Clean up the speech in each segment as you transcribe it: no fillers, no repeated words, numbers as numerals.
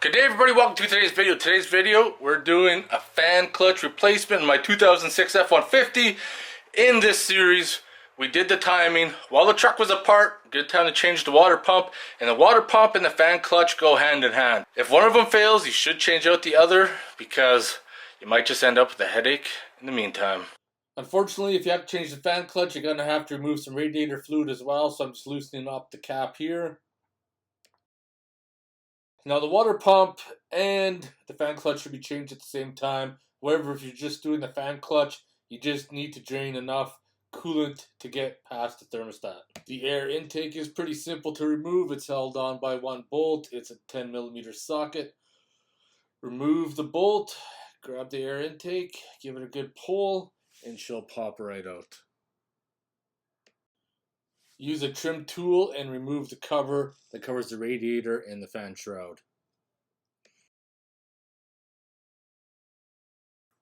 Good day everybody, welcome to today's video. Today's video, we're doing a fan clutch replacement in my 2006 F150. In this series, we did the timing. While the truck was apart, good time to change the water pump. And the water pump and the fan clutch go hand in hand. If one of them fails, you should change out the other because you might just end up with a headache in the meantime. Unfortunately, if you have to change the fan clutch, you're going to have to remove some radiator fluid as well. So I'm just loosening up the cap here. Now the water pump and the fan clutch should be changed at the same time. However, if you're just doing the fan clutch, you just need to drain enough coolant to get past the thermostat. The air intake is pretty simple to remove. It's held on by one bolt. It's a 10mm socket. Remove the bolt, grab the air intake, give it a good pull, and she'll pop right out. Use a trim tool and remove the cover that covers the radiator and the fan shroud.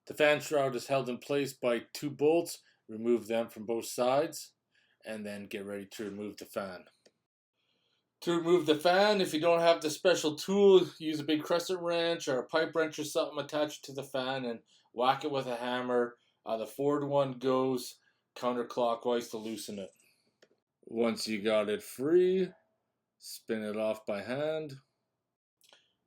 The fan shroud is held in place by two bolts. Remove them from both sides and then get ready to remove the fan. To remove the fan, if you don't have the special tool, use a big crescent wrench or a pipe wrench or something attached to the fan and whack it with a hammer. The forward one goes counterclockwise to loosen it. Once you got it free, spin it off by hand.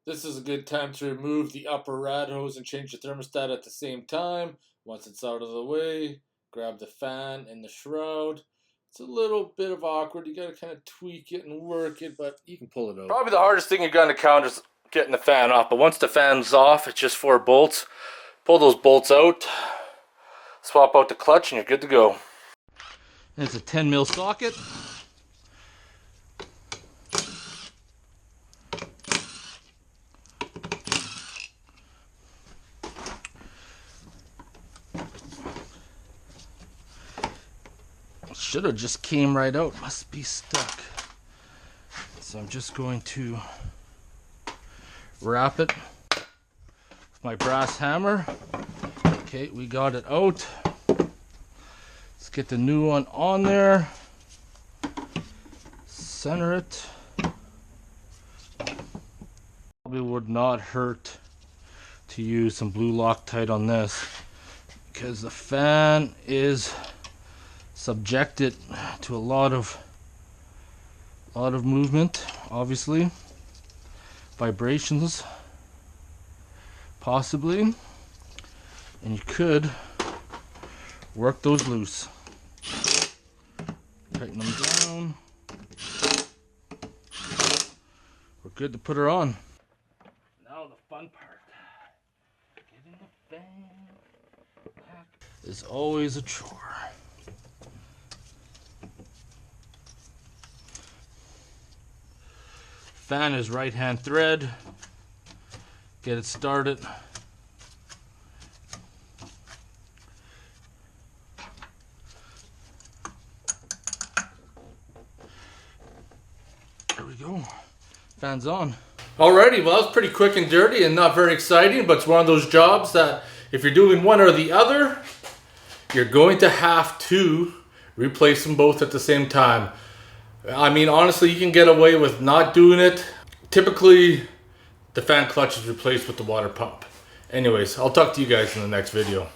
This is a good time to remove the upper rad hose and change the thermostat at the same time. Once it's out of the way, grab the fan and the shroud. It's a little bit of awkward. You got to kind of tweak it and work it, but you can pull it out. Probably the hardest thing you're going to encounter is getting the fan off, but once the fan's off, it's just 4 bolts. Pull those bolts out, swap out the clutch, and you're good to go. It's a 10mm socket. Should have just came right out. Must be stuck. So I'm just going to wrap it with my brass hammer. Okay, we got it out. Let's get the new one on there. Center it. Probably would not hurt to use some blue Loctite on this because the fan is subjected to a lot of movement, obviously, vibrations, possibly, and you could work those loose. Tighten them down. We're good to put her on. Now the fun part. Getting the fan back is always a chore. Fan is right hand thread. Get it started. There we go. Fan's on. Alrighty, well, that was pretty quick and dirty and not very exciting, but it's one of those jobs that if you're doing one or the other, you're going to have to replace them both at the same time. I mean, honestly, you can get away with not doing it. Typically, the fan clutch is replaced with the water pump. Anyways, I'll talk to you guys in the next video.